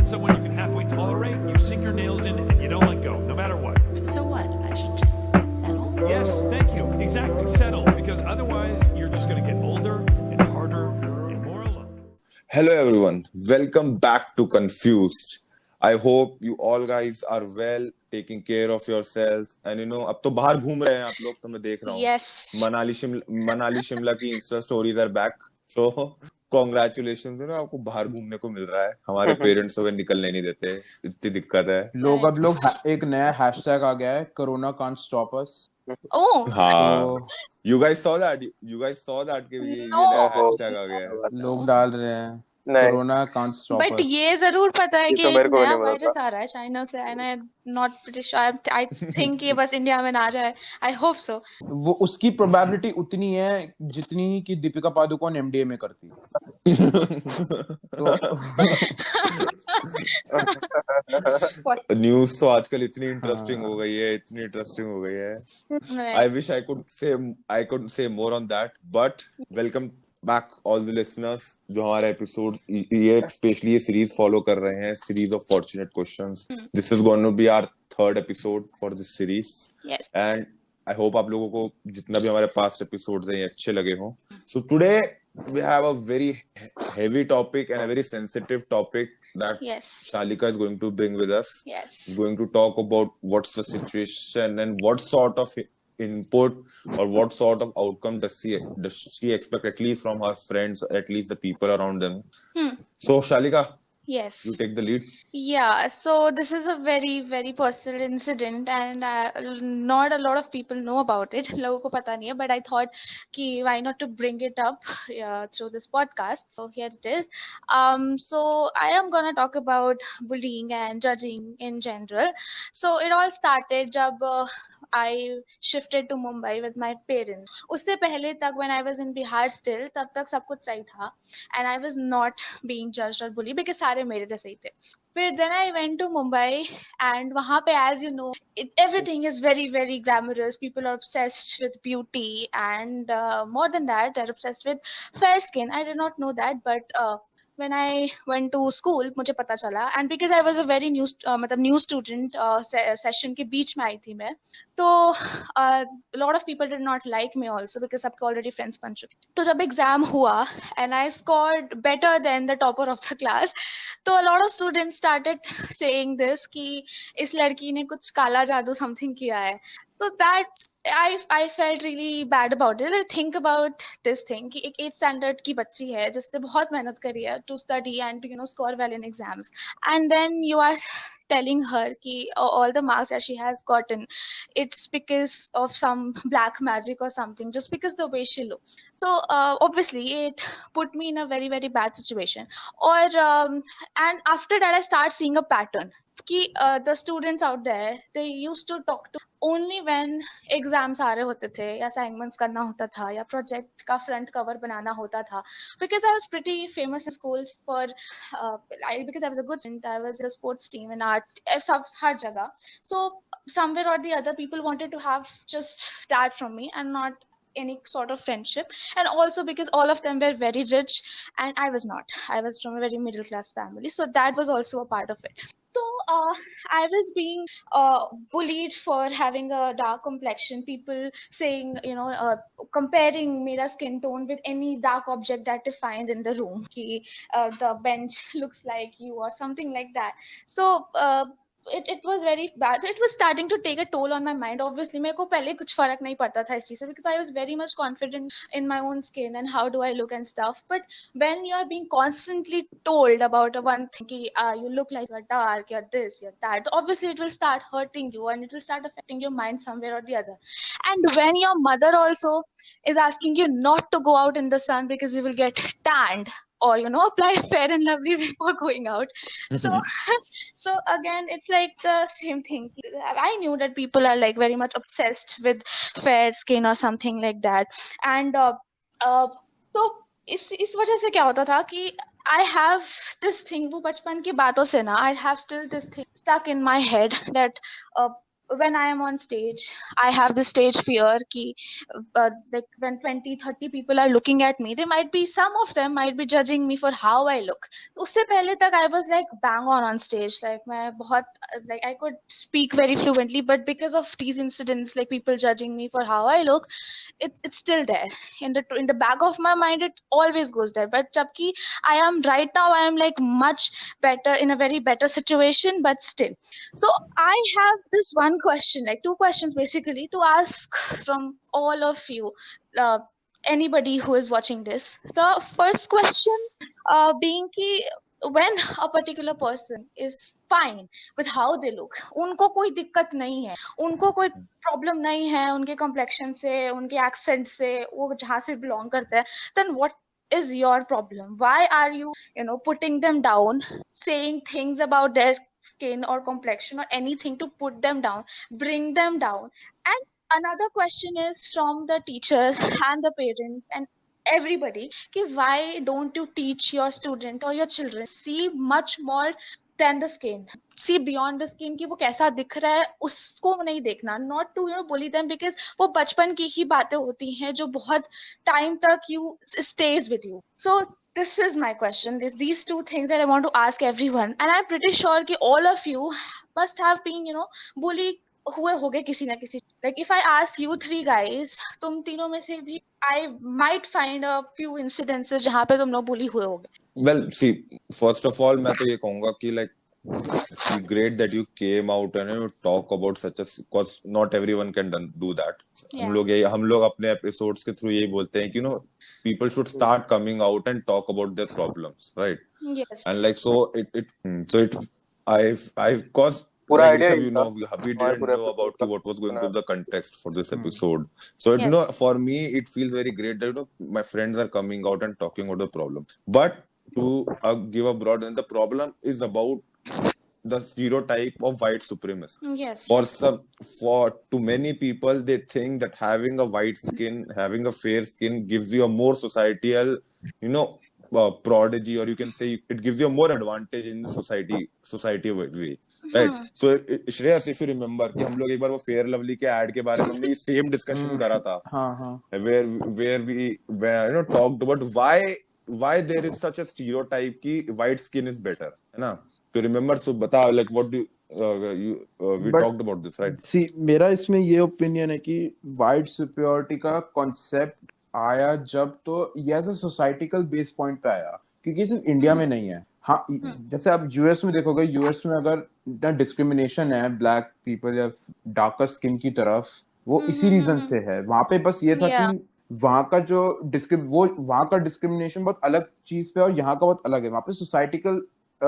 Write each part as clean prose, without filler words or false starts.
find someone you can halfway tolerate, you sink your nails in and you don't let go, no matter what. So what? I should just settle? Yes, thank you. Exactly, settle. Because otherwise, you're just going to get older and harder and more alone. Hello everyone, welcome back to Confused. I hope you all guys are well, taking care of yourselves, and अब तो बाहर घूम रहे हैं आप लोग, तो मैं देख रहा हूँ. Yes. मनाली शिमला की insta stories are back. So congratulation, आपको बाहर घूमने को मिल रहा है. हमारे पेरेंट्स तो निकलने नहीं देते, इतनी दिक्कत है. लोग एक नया हैशटैग आ गया है, corona can't stop us. Oh. हाँ, you guys saw that कि ये नया हैशटैग आ गया है. लोग डाल रहे हैं कोरोना कांट स्टॉप बट अस. ये जरूर पता है कि तो मेरे को नया नहीं पता वायरस आ रहा है चाइना से and I not pretty sure. I think ये बस इंडिया में ना जाए. I hope so. वो उसकी प्रोबेबिलिटी उतनी है जितनी कि दीपिका पादुकोण एमडीए में करती है. न्यूज़ तो आजकल इतनी इंटरेस्टिंग हो गई है. I wish I could say more on that, but welcome back all the listeners जो हमारे एपिसोड ये स्पेशली ये सीरीज फॉलो कर रहे हैं, series of fortunate questions. This is going to be our third episode for this series. Yes. And I hope आप लोगों को जितना भी हमारे पास्ट एपिसोड्स हैं ये अच्छे लगे हों. So today we have a very heavy topic and a very sensitive topic that Yes. Shalika is going to bring with us. Yes. She's going to talk about what's the situation and what sort of input or what sort of outcome does she expect, at least from her friends, at least the people around them. So Shalika, Yes. you take the lead. Yeah, so this is a very, very personal incident and not a lot of people know about it. लोगों को पता नहीं है, but I thought कि why not to bring it up through this podcast. So here it is. So I am gonna talk about bullying and judging in general. So it all started जब I shifted to Mumbai with my parents. उससे पहले तक when I was in Bihar still, तब तक सब कुछ सही था and I was not being judged or bullied because सारे मेरे जैसे ही थे. फिर then I went to Mumbai and वहाँ पे as you know everything is very very glamorous. People are obsessed with beauty and more than that they're obsessed with fair skin. I did not know that, but when I went to school मुझे पता चला and because I was a very new student session के बीच में आई थी मैं, तो a lot of people did not like me also because सबके already friends बन चुके. तो जब exam हुआ and I scored better than the topper of the class, तो a lot of students started saying this कि इस लड़की ने कुछ काला जादू something किया है. So that I felt really bad about it. I think about this thing कि एक 8th standard की बच्ची है जिसने बहुत मेहनत करी है to study and to score well in exams, and then you are telling her कि all the marks that she has gotten, it's because of some black magic or something, just because the way she looks. So obviously it put me in a very very bad situation. Or and after that I start seeing a pattern कि the students out there, they used to talk to only when exams आ रहे होते थे या assignments करना होता था या प्रोजेक्ट का फ्रंट कवर बनाना होता था. Because I was pretty famous in school for because I was a good student. I was in sports team in arts, सब हर जगह. सो somewhere or the other people wanted to have just that from me and not any sort of friendship. And also because all of them were very rich and I was not. I was from a very middle class family, so that was also a part of it. So I was being bullied for having a dark complexion. People saying, comparing मेरा skin tone with any dark object that they find in the room. कि the bench looks like you or something like that. So it was very bad. It was starting to take a toll on my mind. Obviously मेरे को पहले कुछ फर्क नहीं पड़ता था इस चीज से because I was very much confident in my own skin and how do I look and stuff. But when you are being constantly told about one thing कि you look like you're dark, you're this, you're that, obviously it will start hurting you and it will start affecting your mind somewhere or the other. And when your mother also is asking you not to go out in the sun because you will get tanned, or apply Fair and Lovely before going out. So again it's like the same thing. I knew that people are like very much obsessed with fair skin or something like that. And तो इस वजह से क्या होता था कि I have this thing, वो बचपन की बातों से ना, I have still this thing stuck in my head that when I am on stage, I have the stage fear ki like when 20-30 people are looking at me, they might be, some of them might be judging me for how I look. So उससे पहले तक I was like bang on stage, like मैं बहुत like I could speak very fluently, but because of these incidents, like people judging me for how I look, it's still there in the back of my mind. It always goes there. But jabki I am right now, I am like much better, in a very better situation, but still. So I have this one question, like two questions basically to ask from all of you, uh, anybody who is watching this. The first question being ki when a particular person is fine with how they look, उनको कोई दिक्कत नहीं है, उनको कोई problem नहीं है उनके कॉम्प्लेक्शन से, उनके एक्सेंट से, वो जहाँ से बिलोंग करते हैं, then what is your problem? Why are you, putting them down, saying things about their skin or complexion or anything to put them down, bring them down? And another question is from the teachers and the parents and everybody, कि why don't you teach your student or your children see much more than the skin, see beyond the skin, कि वो कैसा दिख रहा है उसको नहीं देखना, not to bully them, because वो बचपन की ही बातें होती हैं जो बहुत time तक you stays with you. So this is my question. These two things that I want to ask everyone, and I'm pretty sure कि all of you must have been bullied हुए होगे किसी ना किसी. Like if I ask you three guys, तुम तीनों में से भी I might find a few incidences जहाँ पे तुम लोग bully हुए होगे. Well, see, first of all, मैं तो ये कहूँगा कि like it's great that you came out and you talk about such a, because not everyone can do that. Yeah. हम लोग अपने episodes के through यही बोलते हैं कि people should start coming out and talk about their problems, right? Yes. And like so I've caused पूरा like idea Rishabh, ही था we हमारे didn't पूरे know episode about का what was going to बनाया be the था. context for this episode. So Yes. for me it feels very great that my friends are coming out and talking about the problem. But to give a broad, and the problem is about the stereotype of white supremacy. Yes. For too many people, they think that having a white skin, having a fair skin gives you a more societal, prodigy, or you can say it gives you a more advantage in the society way. Right. So Shreyas, if you remember कि हम लोग एक बार वो fair lovely के add के बारे में हमने ये सेम डिस्कशन करा था, where we talked about why there is such a stereotype कि white skin is better, है ना? तो remember, so बता, like what do we talked about this, right? See, मेरा इसमें ये ओपिनियन है कि white superiority का कॉन्सेप्ट आया जब, तो ये as a societal base point पे आया, क्योंकि सिर्फ इंडिया में नहीं है. हाँ, जैसे आप यूएस में देखोगे, यूएस में अगर डिस्क्रिमिनेशन है ब्लैक पीपल या डार्कर स्किन की तरफ, वो इसी रीजन से है. वहां पे बस ये था कि वहां का जो वहां का डिस्क्रिमिनेशन बहुत अलग चीज पे और यहाँ का बहुत अलग है. वहां पे सोसाइटिकल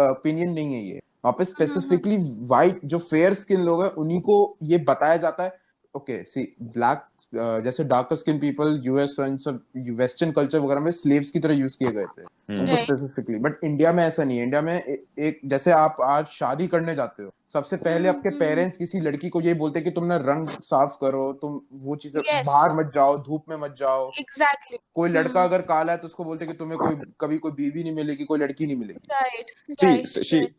ओपिनियन नहीं है ये. वहां पे स्पेसिफिकली वाइट जो फेयर स्किन लोग हैं उन्हीं को ये बताया जाता है. ओके, सी ब्लैक जैसे डार्कर स्किन पीपल यूएस और सब वेस्टर्न कल्चर वगैरह में स्लेव्स की तरह यूज किए गए थे उनको स्पेसिफिकली. बट इंडिया में ऐसा नहीं है. इंडिया में एक जैसे आप आज शादी करने जाते हो, सबसे पहले आपके पेरेंट्स किसी लड़की को ये बोलते हैं कि तुम ना रंग साफ करो, तुम वो चीजें बाहर मत जाओ, धूप में मत जाओ. Exactly. कोई लड़का अगर काला है तो उसको बोलते हैं कि तुम्हें कभी कोई बीवी नहीं मिलेगी, कोई लड़की नहीं मिलेगी. Right.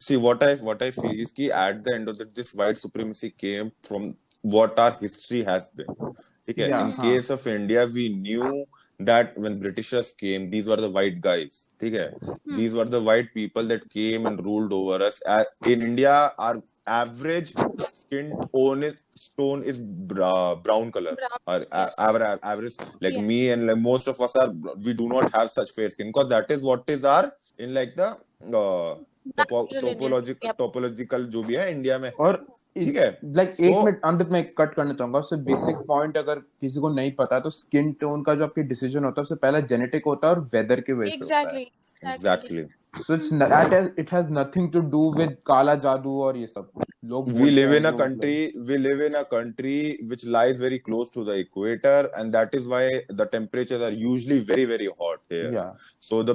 See what I feel is कि at the end of this white supremacy came from what our history has been. Okay? Yeah, in case of India, we knew that when Britishers came, these were the white guys. Okay? These were the white people that came and ruled over us. In India, our average skin tone is brown color. Our average, like me and like most of us we do not have such fair skin, because that is what is our in like the topological जो भी है India में. और ठीक है, like एक minute अमृत में cut करना चाहूंगा. उससे बेसिक पॉइंट अगर किसी को नहीं पता है तो स्किन टोन का जो आपकी डिसीजन होता है उससे पहला जेनेटिक होता है और वेदर के वजह से होता है. Exactly. So it has nothing to do with काला जादू और ये सब. We live in a country which lies very close to the equator, and that is why the temperatures are usually very, very hot here. Yeah. So the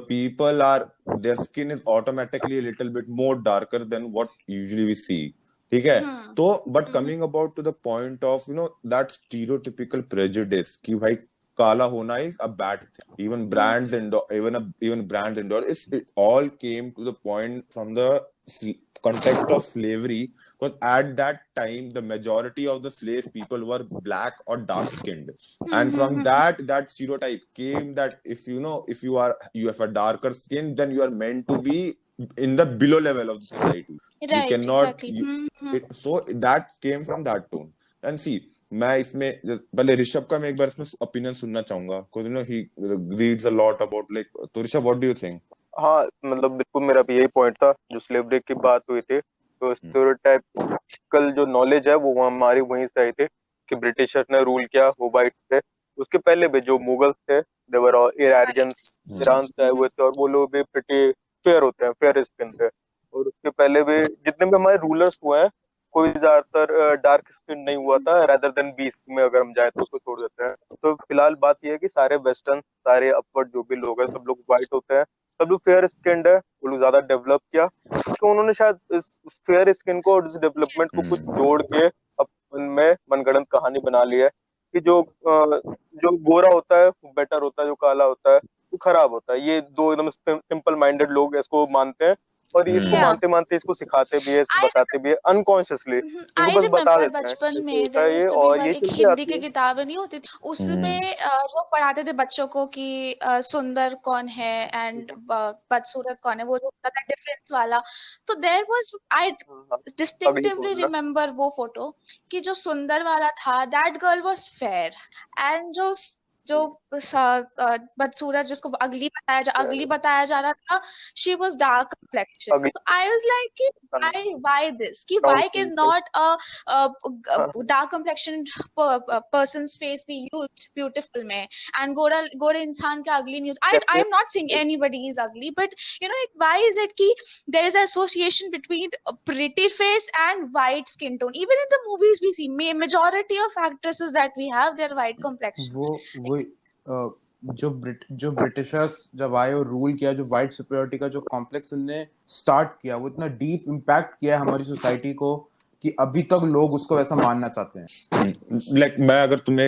their skin is automatically a little bit more darker than what usually we see. ठीक है. तो but coming about to the point of that stereotypical prejudice कि भाई काला होना is a bad thing. Even brands endorse it all came to the point from the context of slavery, because at that time the majority of the slave people were black or dark skinned, and from that stereotype came that if you have a darker skin, then you are meant to be in the below level of the society. You Right, cannot exactly. so that came from that tone. And see, मैं इसमें पहले ऋषभ का मैं एक बार इसमें opinion सुनना चाहूंगा, because you know he reads a lot about like, तो Rishabh what do you think? हाँ मतलब बिल्कुल मेरा भी यही पॉइंट था जो स्लेवरी की बात हुई थी। तो स्टेरियोटाइपिकल जो नॉलेज है वो हमारी वहीं से आई थी कि ब्रिटिशर ने रूल किया, वो वाइट थे। उसके पहले भी जो मुगल्स थे देवर इरानियंस, ईरान से आए हुए थे, और वो लोग भी प्रिटी फेयर होते हैं, फेयर स्किन थे। और उसके पहले भी जितने भी हमारे रूलर्स हुए हैं कोई ज्यादातर डार्क स्किन नहीं हुआ था, रादर देन बीस्ट में अगर हम जाए तो उसको छोड़ देते हैं। तो फिलहाल बात यह है कि सारे वेस्टर्न, सारे अपवर्ड जो भी लोग हैं सब लोग व्हाइट होते हैं, सब लोग फेयर स्किन्ड है, वो लोग ज्यादा डेवलप किया, तो उन्होंने शायद इस फेयर स्किन को और इस डेवलपमेंट को कुछ जोड़ के उनमें मनगढ़ंत कहानी बना ली है कि जो गोरा होता है वो बेटर होता है, जो काला होता है वो खराब होता है। ये दो एकदम सिंपल माइंडेड लोग इसको मानते हैं, और इसको Yeah. मानते मानते इसको सिखाते भी है, इसको बताते भी है अनकॉन्शियसली, I इसको बस बता remember देते हैं बचपन इसको में होता there है ये, used to be और one ये एक चलती हिंदी आती की है। किताबें नहीं होती थी, उसमें वो पढ़ाते थे बच्चों को कि सुंदर कौन है एंड बदसूरत कौन है, वो जो होता था डिफरेंस वाला। तो देयर वाज आई अगली डिस्टिंक्टिवली बोलना रिमेम्बर वो फोटो कि जो सुंदर वाला था that girl was fair, and जो बदसूरत जिसको अगली बताया जा रहा था, शी वाज डार्क कम्प्लेक्शन। अगली तो आई वाज लाइक कि why this कि why cannot a dark complexioned person's face be used beautiful में, and गोरे इंसान का ugly news, I am not saying anybody is ugly, but you know why is it कि there is an association between a pretty face and white skin tone? Even in the movies we see majority of actresses that we have, they're white complexion. वो जो Britishers जब आए और rule किया, जो white superiority का जो complex उनने स्टार्ट किया, वो इतना डीप इम्पैक्ट किया है हमारी सोसाइटी को कि अभी तक लोग उसको वैसा मानना चाहते हैं। लाइक मैं अगर तुम्हें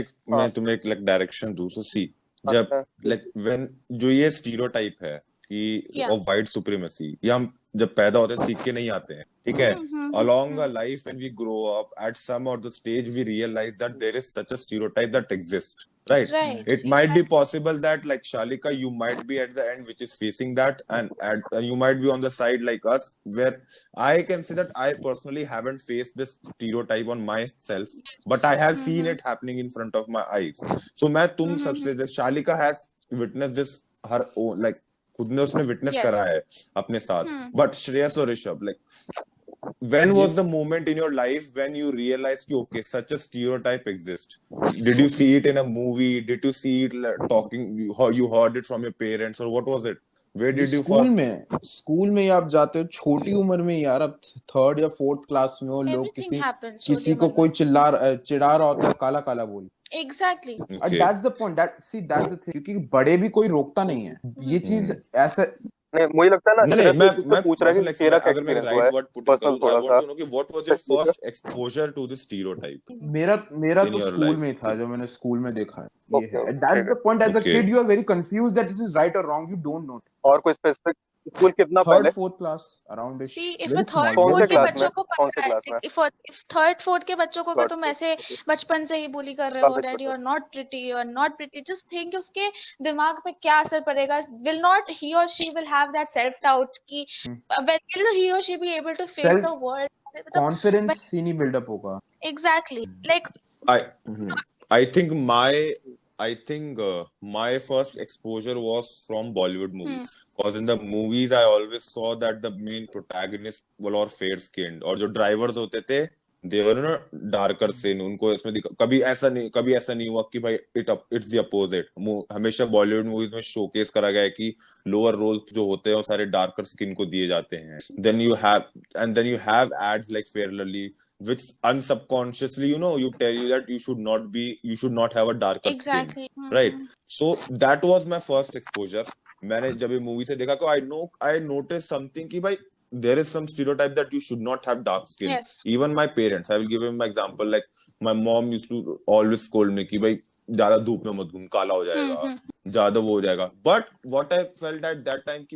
एक लाइक डायरेक्शन दूं, सो सी, जब लाइक व्हेन जो ये स्टीरियोटाइप है कि ऑफ वाइट सुप्रीमेसी, ये हम जब पैदा होते हैं सीख के नहीं आते हैं, ठीक है? Along our life when we grow up, at some or the stage we realize that there is such a stereotype that exists, right? It might be possible that like Shalika, you might be at the end which is facing that, and you might be on the side like us, where I can say that I personally haven't faced this stereotype on myself, but I have seen it happening in front of my eyes. So मैं तुम सबसे, Shalika has witnessed this her own, like खुद ने उसने witness करा है अपने साथ, बट श्रेयस और Rishabh, like when was the moment in your life when you realized कि okay, such a stereotype exists? Did you see it in a movie? Did you see it like, talking, you heard it from your parents, or what was it? Where did you school में आप जाते हो छोटी उम्र में यार, अब 3rd या 4th क्लास में हो, लोग किसी को कोई चिढ़ा रहा होता है काला काला बोल। Exactly. That's the point. That's the thing. क्योंकि बड़े भी कोई रोकता नहीं है ये चीज ऐसा। नहीं मुझे लगता है ना, नहीं मैं पूछ रहा हूँ कि तेरा क्या अगर मैं एक्सपीरियंस हुआ राइट है वर्ड पुट पर्सनल करूं, थोड़ा I सा। want to know कि what was your first exposure to this stereotype मेरा in तो your स्कूल life? में था, जो मैंने स्कूल में देखा है ये Okay, है। okay, That's the point. As a Okay. kid you are very confused that this is right or wrong. You don't know. और कोई स्पेसिफिक स्कूल कितना 3rd, पहले? 4th class around it. See, if Very a third, small. कौन से fourth के class बच्चों में? को कौन पता से है, क्लास में? if third, fourth के बच्चों को अगर तुम ऐसे बचपन से ही bully कर रहे हो, Third, that you are not pretty, you are not pretty, just think उसके दिमाग पे क्या असर पड़ेगा? Will not he or she will have that self doubt कि when will he or she be able to face Self the world? confidence ही नहीं build up होगा। Exactly. Like I think my first exposure was from Bollywood movies, because in the movies I always saw that the main protagonist were all fair skinned, और जो drivers होते थे they were darker skin, उनको इसमें कभी ऐसा नहीं हुआ कि भाई it's the opposite। हमेशा बॉलीवुड मूवीज में शोकेस करा गया है कि लोअर रोल्स जो होते हैं वो सारे डार्कर स्किन को दिए जाते हैं। then you have ads like Fair Lovely which unsubconsciously you tell you that you should not have a darker skin, right? So that was my first exposure। मैंने जब ये मूवी से देखा तो I noticed something कि भाई there is some stereotype that you should not have dark skin। Even my parents, I will give him my example, like my mom used to always scold me कि भाई ज्यादा धूप में मत घूम, काला हो जाएगा, ज्यादा वो हो जाएगा. But what I felt at that time कि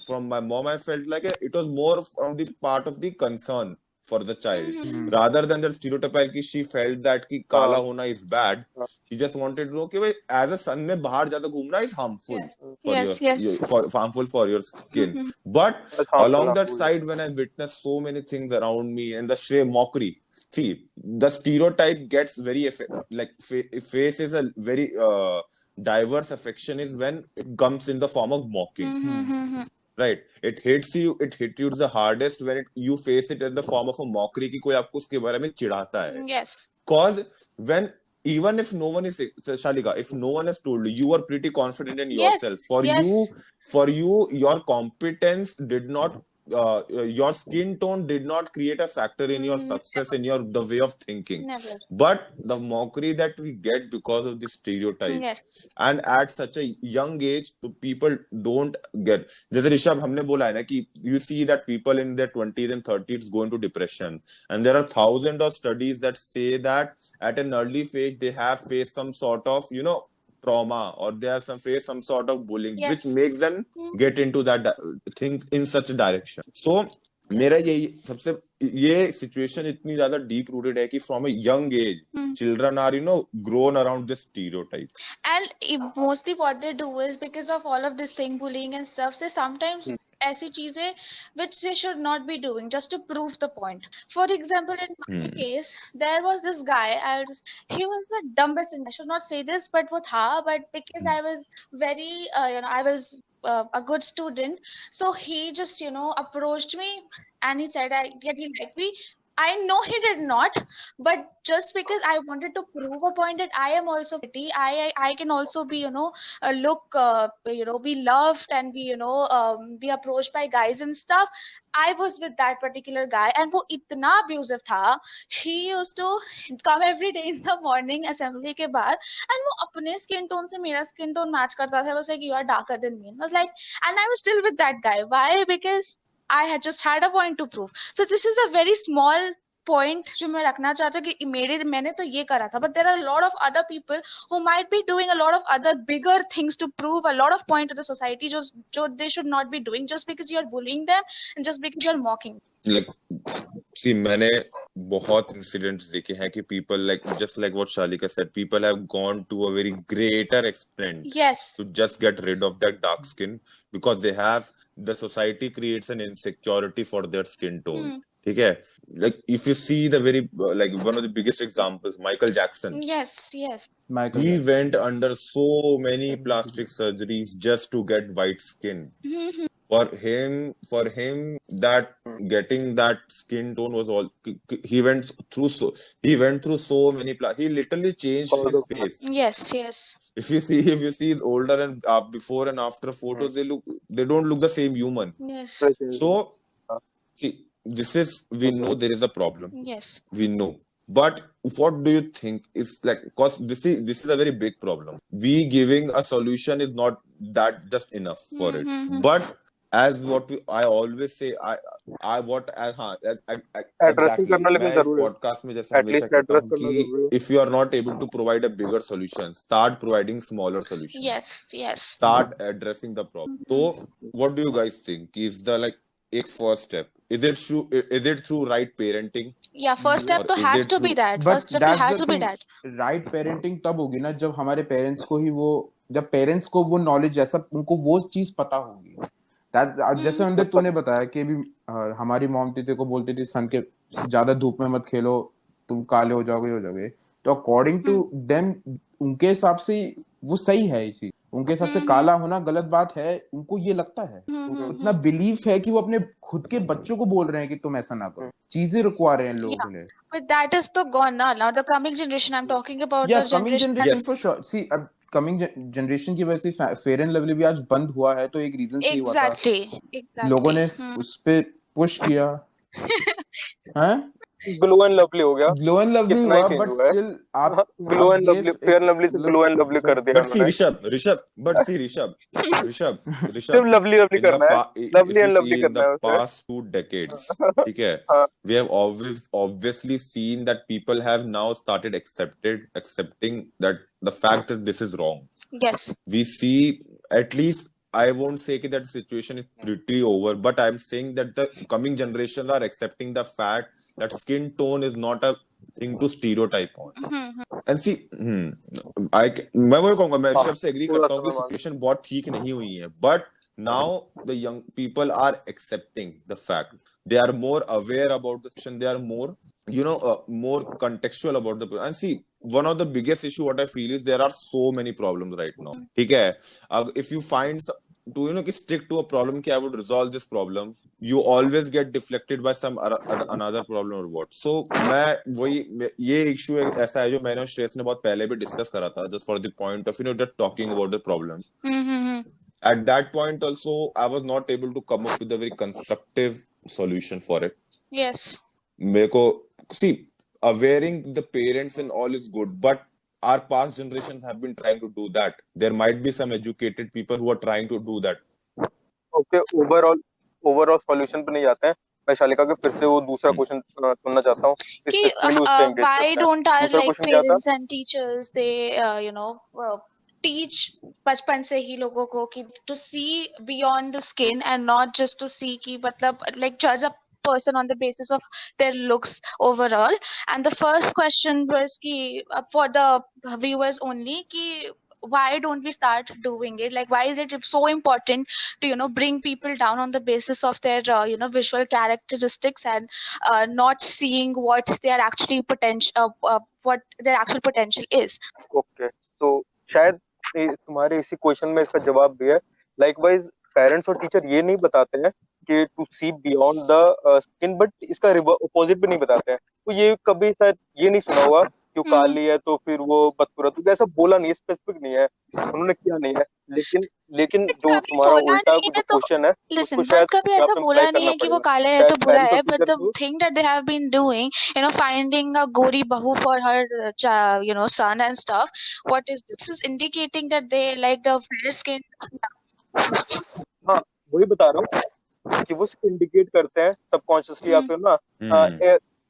from my mom I felt like it was more from the part of the concern for the child rather than the stereotype कि she felt that कि काला होना is bad. She just wanted to know कि भाई as a sun में बाहर ज्यादा घूमना is harmful for harmful for your skin. But along that side, when I witnessed so many things around me and the sheer mockery, see, the stereotype gets very faces a very diverse affection is when it comes in the form of mocking. Right, it hit you the hardest when you face it in the form of a mockery कि कोई आपको उसके बारे में चिढ़ाता है. Yes. Cause when even if no one is Shalika, if no one has told you, you are pretty confident in yourself. For you, your competence did not, your skin tone did not create a factor in your success, in your the way of thinking. Never. But the mockery that we get because of this stereotype, Yes. and at such a young age, people don't get. जैसे ऋषभ हमने बोला है ना कि you see that people in their 20s and 30s go into depression, and there are thousands of studies that say that at an early phase they have faced some sort of trauma, or they have faced some sort of bullying, Yes. which makes them get into that thing in such a direction. So मेरा ये situation इतनी ज्यादा deep rooted है कि from a young age children are grown around this stereotype. And mostly what they do is because of all of this thing, bullying and stuff, they sometimes ऐसी चीजें which they should not be doing just to prove the point. For example, in my case, there was this guy. He was the dumbest. I should not say this, but वो था. But because I was very, I was a good student, so he just approached me and he said that he liked me. I know he did not, but just because I wanted to prove a point that I am also pretty, I can also be be loved and be approached by guys and stuff. I was with that particular guy, and वो इतना abusive था. He used to come every day in the morning assembly के बाद, and वो अपने skin tone से मेरा skin tone match करता था. I was like, you are darker than me. I was like, and I was still with that guy. Why? Because I had just had a point to prove. So this is a very small point जो मैं रखना चाहता हूँ कि मैंने तो ये करा था, but there are a lot of other people who might be doing a lot of other bigger things to prove a lot of point to the society जो they should not be doing just because you are bullying them and just because you are mocking. Like, see, मैंने बहुत incidents देखे हैं कि people just like what Shalika said, people have gone to a very greater extent Yes. to just get rid of that dark skin because the society creates an insecurity for their skin tone. ठीक है? Like if you see the very one of the biggest examples, Michael Jackson. Yes. He went under so many plastic surgeries just to get white skin. For him, that getting that skin tone was all. He went through so many. He literally changed his face. Yes. If you see his older and before and after photos, they don't look the same human. Yes. So, see, we know there is a problem. Yes. We know. But what do you think is because this is a very big problem. We giving a solution is not that just enough for it. But as I always say, Addressing करना लेकिन जरूरी है. podcast में जैसे हमेशा कहता हूँ कि if you are not able to provide a bigger solution, start providing smaller solutions. Yes. Start addressing the problem. So, what do you guys think? Is the एक first step? Is it through right parenting? Yeah, first step तो has to be that. But First step that's has the to be thing. that. Right parenting तब होगी ना जब हमारे parents को ही जब parents को वो नॉलेज उनको वो चीज पता होगी. जैसे अंदर तूने बताया कि अभी हमारी मॉम तेरे को बोलती थी सन के ज्यादा धूप में मत खेलो, तुम काले हो जाओगे. तो अकॉर्डिंग टू देम उनके हिसाब से वो सही है ये चीज. उनके हिसाब से काला होना गलत बात है, उनको ये लगता है. उतना बिलीफ है कि वो अपने खुद के बच्चों को बोल रहे हैं कि तुम ऐसा ना करो. चीजें रुकवा रहे हैं लोगों के लिए. But that is तो gone now. The coming generation, I'm talking about Yeah, the coming generation. generation for sure. See, अब coming generation की वजह से फेयर एंड लवली भी आज बंद हुआ है, तो एक रीजन से ही हुआ था. Exactly. लोगों ने उस पे पुश किया. हैं? ग्लो एंड लवली हो गया, ग्लो एंड लवली कितना ही हुआ चेंज बट हुआ है। स्टिल आप ग्लो एंड ये लवली, फेयर लवली से ग्लो एंड लवली कर दिया But see, उन्होंने। Rishabh, सिर्फ लवली लवली in the करना है, if lovely you and lovely see in करना the है उसे। past 2 decades, ठीक है, हाँ, we have obviously seen that people have now started accepting that the fact that this is wrong. Yes. We see, at least I won't say that the situation is pretty over, but I'm saying that the coming generations are accepting the fact that skin tone is not a thing to stereotype on. And see, मैं वही कहूंगा, मैं हाँ, ऋषभ से agree पूरा करता हूँ कि समय मान। सिचुएशन बहुत ठीक नहीं हुई है, but now the young people are accepting the fact, they are more aware about the situation, they are more, more contextual about the, and see, one of the biggest issue what I feel is there are so many problems right now, ठीक है, if you find to stick to a problem कि I would resolve this problem, you always get deflected by some another problem or what. So मैं वही, ये issue ऐसा है जो मैंने और श्रेयस ने बहुत पहले भी डिस्कस करा था, just for the point of just talking about the problem. At that point also I was not able to come up with a very constructive solution for it. Yes. मेरे को, see, awareing the parents and all is good, but our past generations have been trying to do that. There might be some educated people who are trying to do that. Okay, overall solution पे नहीं जाते हैं। मैं शालिका के फिर से वो दूसरा क्वेश्चन सुनना चाहता हूँ, कि स्पेसिफिकली उस पे एंगेज why करते हैं। don't our दूसरा like क्वेश्चन क्या था? parents and teachers they teach बचपन से ही लोगों को कि to see beyond the skin and not just to see कि मतलब like judge a person on the basis of their looks overall. And the first question was कि for the viewers only कि why don't we start doing it, like why is it so important to bring people down on the basis of their visual characteristics and not seeing what their actually potential what their actual potential is. Okay, तो शायद तुम्हारे इसी question में इसका जवाब भी है। Likewise parents और टीचर ये नहीं बताते हैं कि to see beyond the skin, but इसका अपोजिट भी नहीं बताते हैं। तो ये कभी शायद ये नहीं सुना होगा कि वो काली है तो फिर वो बदसूरत, तो ऐसा बोला नहीं है, स्पेसिफिक नहीं है, उन्होंने किया नहीं है। लेकिन जो तुम्हारा उल्टा जो क्वेश्चन है Listen, उसको but शायद कभी ऐसा बोला नहीं है कि वो काले है तो बुरा है, but the thing that they have been doing, finding a gori bahu for her son and stuff, what is this is indicating that they like the fair skin. हाँ, वही बता रहा हूँ कि वो इंडिकेट करते हैं सबकॉन्शियसली या फिर ना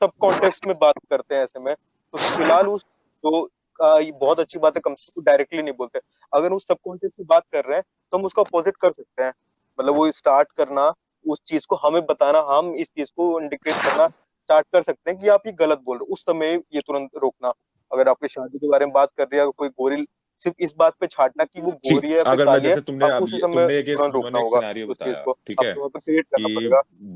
सब कॉन्टेक्स्ट में बात करते हैं ऐसे में। तो फिलहाल उस जो ये बहुत अच्छी बात है, कम से कम डायरेक्टली नहीं बोलते। अगर उस सबकॉन्शियस में बात कर रहे हैं तो हम उसका अपोजिट कर सकते हैं, मतलब वो स्टार्ट करना, उस चीज को हमें बताना, हम इस चीज को इंडिकेट करना स्टार्ट कर सकते हैं कि आप ये गलत बोल रहे हो, उस समय ये तुरंत रोकना। अगर आपकी शादी के बारे में बात कर रही है, कोई गोरी, सिर्फ इस बात पे छाटना कि वो गोरी है अगर मैं जैसे तुमने एक सिनेरियो बताया, ठीक है, कि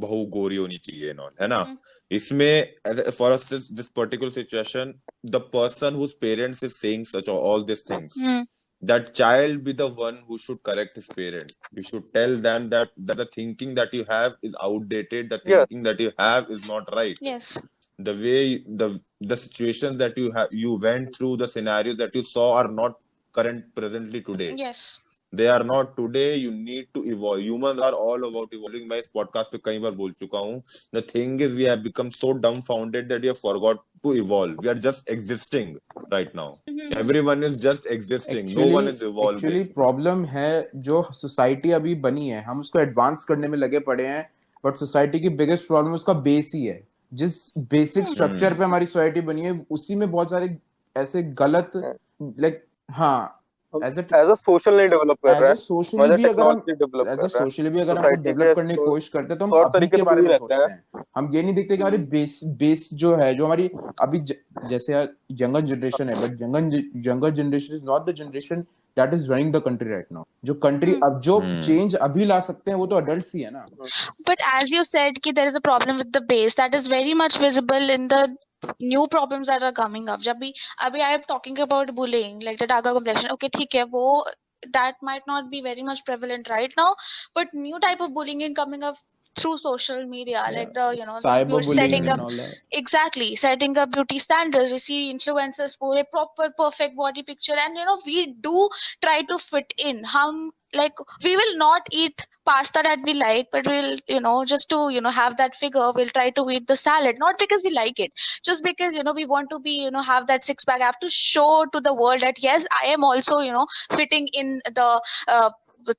बहू गोरी होनी चाहिए नॉन, है ना, इसमें for this particular situation the person whose parents is saying such all this things, that child be the one who should correct his parent. You should tell them that the thinking that you have is outdated, the thinking that you have is not right. Yes. The way the situations that you went through, the scenarios that you saw are not presently today. Yes. They are not today. You need to evolve. Humans are all about evolving. मैं इस podcast पे कई बार बोल चुका हूँ. The thing is, we have become so dumbfounded that we have forgot to evolve. We are just existing right now. Everyone is just existing. No one is evolving. Actually, problem है जो society अभी बनी है, हम उसको advance करने में लगे पड़े हैं, but society की biggest problem उसका base ही है। जिस basic structure पे हमारी society बनी है, उसी में बहुत सारे ऐसे गलत like हाँ एज अ सोशल नहीं डेवलप कर रहा है, सोशली भी अगर हम डेवलप करने की कोशिश करते हैं तो हम अभी के बारे में सोचते हैं, हम ये नहीं देखते कि हमारी बेस जो है, जो हमारी अभी जैसे यंगर जनरेशन है, but younger generation is not the generation that is running the country right now. जो कंट्री अब जो चेंज अभी ला सकते हैं वो तो अडल्ट्स ही है ना। बट एज यू सेड कि there is a problem with the base that is very much visible in the new problems that are coming up. जब भी अभी I am talking about bullying like the darker complexion, okay ठीक है, वो that might not be very much prevalent right now, but new type of bullying is coming up through social media, like the you know like you're Cyberbullying setting and up all that. exactly setting up beauty standards. We see influencers for a proper perfect body picture, and you know we do try to fit in. Like we will not eat pasta that we like, but we'll you know just to you know have that figure, we'll try to eat the salad, not because we like it, just because you know we want to be you know have that six pack. I have to show to the world that yes, I am also you know fitting in the uh, with,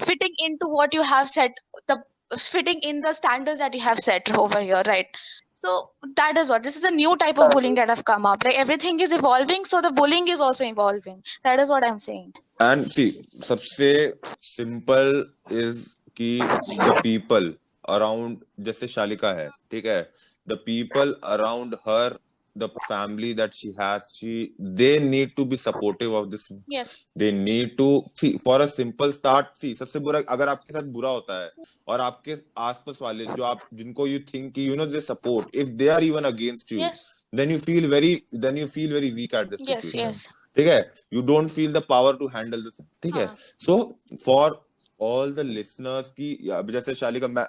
fitting into what you have set, the fitting in the standards that you have set over here, right? So that is what this is a new type of bullying that have come up. Like everything is evolving, so the bullying is also evolving. That is what I'm saying. And see, सबसे simple is कि the people around, जैसे शालिका है, ठीक है, the people around her, the family that she has, they need to be supportive of this. Yes. They need to see for a simple start. See, सबसे बुरा अगर आपके साथ बुरा होता है और आपके आसपास वाले जो आप जिनको you think कि you know they support, if they are even against you, Yes. then you feel very weak at this Yes. situation. Yes. ठीक है, you don't feel the power to handle this. ठीक है, हाँ. so for all the listeners की जैसे शालिका मैं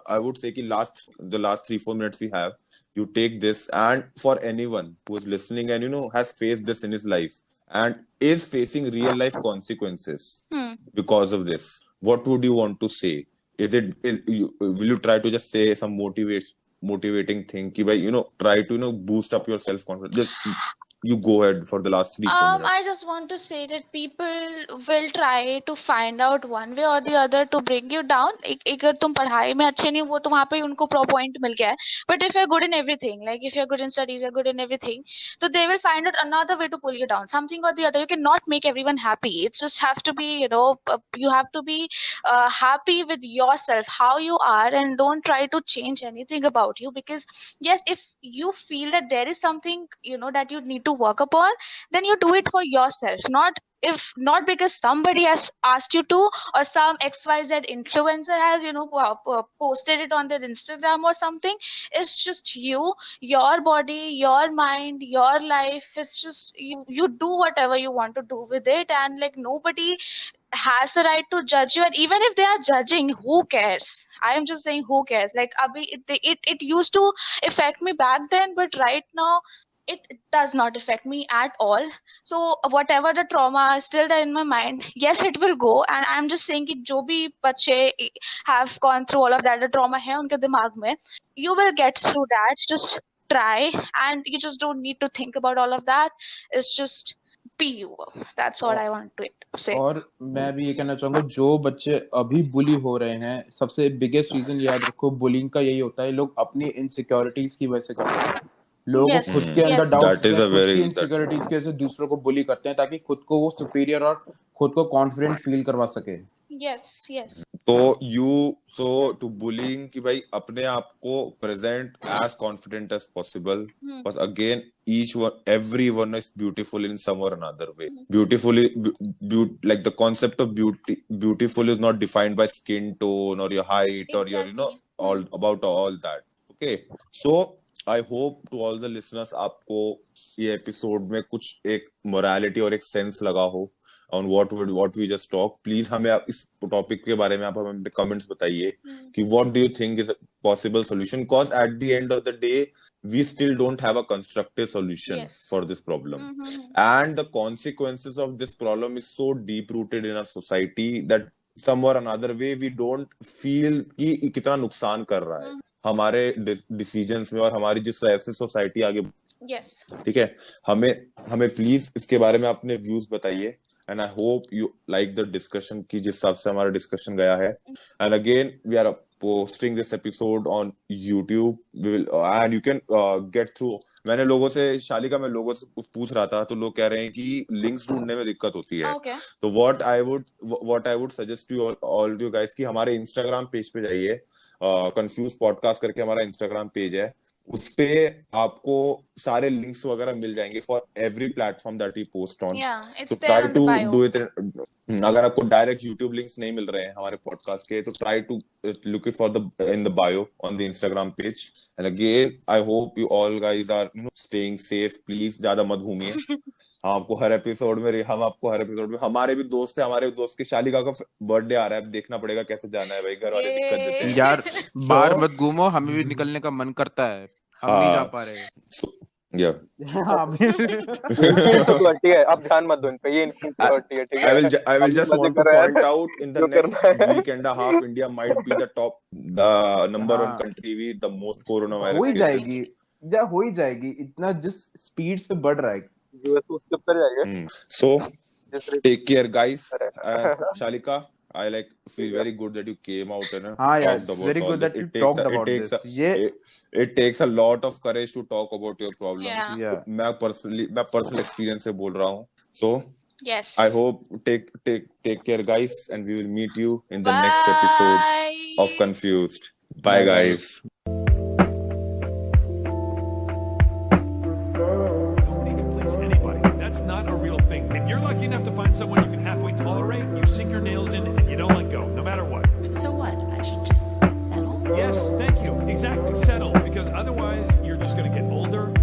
I would say कि the last 3-4 minutes we have, you take this, and for anyone who is listening and you know has faced this in his life and is facing real life consequences because of this, what would you want to say? Will you try to just say some motivating thing कि भाई you know try to you know boost up your self confidence? Just you go ahead for the last 3-4 minutes. I just want to say that people will try to find out one way or the other to bring you down. अगर तुम पढ़ाई में अच्छे नहीं वो तो वहाँ पे उनको point मिल गया है. But if you're good in everything, like if you're good in studies, you're good in everything, so they will find out another way to pull you down, something or the other. You cannot make everyone happy. It just have to be, you know, you have to be happy with yourself, how you are, and don't try to change anything about you. Because yes, if you feel that there is something, you know, that you need to work upon, then you do it for yourself, not because somebody has asked you to, or some XYZ influencer has you know posted it on their Instagram or something. It's just your body, your mind, your life. It's just you do whatever you want to do with it, and like nobody has the right to judge you. And even if they are judging, who cares? I am just saying, who cares? Like abhi it used to affect me back then, but right now it does not affect me at all. So whatever the trauma is still there in my mind, yes, it will go. And I'm just saying कि जो भी बच्चे have gone through all of that, the trauma है उनके दिमाग में, you will get through that. Just try, and you just don't need to think about all of that. It's just be you. That's what I want to say. और मैं भी ये कहना चाहूंगा, जो बच्चे अभी बुली हो रहे हैं, सबसे बिगेस्ट रीजन याद रखो बुलिंग का यही होता है, लोग अपनी इनसिक्योरिटीज की वजह से करते हैं. लोगों Yes, को खुद के अंदर yes. Doubts That is a खुद very- की इनसिक्योरिटीज की वजह से दूसरों को बुली करते हैं ताकि खुद को वो सुपीरियर और खुद को कॉन्फिडेंट फील करवा सके. Yes, yes. So to bullying कि भाई अपने आप को present as confident as possible, because again everyone is beautiful in some or another way. Like the concept of beautiful is not defined by skin tone or your height or your you know all about all that. Okay, so I hope to all the listeners आपको ये episode में कुछ एक morality और एक sense लगा हो on what we just talk. Please हमें इस टॉपिक के बारे में आप हमें कमेंट्स बताइए कि what do you think is a possible solution, because at the end of the day we still don't have a constructive solution Yes. for this problem. And the consequences of this problem is so deep rooted in our society that some or another way we don't feel कि कितना नुकसान कर रहा है हमारे decisions में और हमारी जिस ऐसे सोसाइटी आगे. Yes. ठीक है, हमें प्लीज इसके बारे में अपने व्यूज बताइए. And I hope you like the discussion की जिस हिसाब से हमारा डिस्कशन गया है. And again we are posting this episode on YouTube. We will and you can get through. मैंने लोगों से शालिका मैं लोगों से पूछ रहा था तो लोग कह रहे हैं कि लिंक्स ढूंढने में दिक्कत होती है. Okay. तो what I would suggest to all you guys कि हमारे Instagram पेज पे जाइए. कंफ्यूज पॉडकास्ट करके हमारा Instagram पेज है, उस पे आपको सारे लिंक्स वगैरह मिल जाएंगे for every platform that we post on. Yeah, it's तो there try on the to bio. Do it. अगर आपको डायरेक्ट यूट्यूब लिंक्स नहीं मिल रहे हैं हमारे पॉडकास्ट के तो try to look it for the in the bio on the Instagram page. And again I hope you all guys are staying safe. Please ज्यादा मत घूमिए. हम आपको हर एपिसोड में हमारे भी दोस्त है, हमारे दोस्त की शालिका का बर्थडे आ रहा है, अब देखना पड़ेगा कैसे जाना है भाई, घर वाले दिक्कत देते हैं। यार बाहर So- मत घूमो, हमें भी निकलने का मन करता है, हम नहीं जा पा रहे। So, yeah. हाँ, इनसिक्योरिटी है, आप ध्यान मत दो इन पे, ये इनसिक्योरिटी है, ठीक है। I will just मजे want to कर रहा है। point out in the जो next करना है। week and a half, India might be the number one हाँ। country with the most हो coronavirus ही cases. जाएगी, या हो ही जाएगी, इतना जिस स्पीड से बढ़ रहा है। यूएस को skip कर जाएंगे। So जिस rate- take care, guys. अरे। Shalika, I feel very good that you came out and हाँ यार, talked about very all good this. that you talked about this. It takes a lot of courage to talk about your problems. Yeah. Yeah. मैं personal experience से बोल रहा हूँ. So Yes. I hope take care, guys, and we will meet you in the next episode of Bye. Confused. Bye, Bye, guys. Nobody can please anybody. That's not a real thing. If you're lucky enough to find someone you can halfway tolerate, you sink your nails in and you don't let go, no matter what. So what? I should just settle? Yes, thank you. Exactly. Settle. Because otherwise, you're just going to get older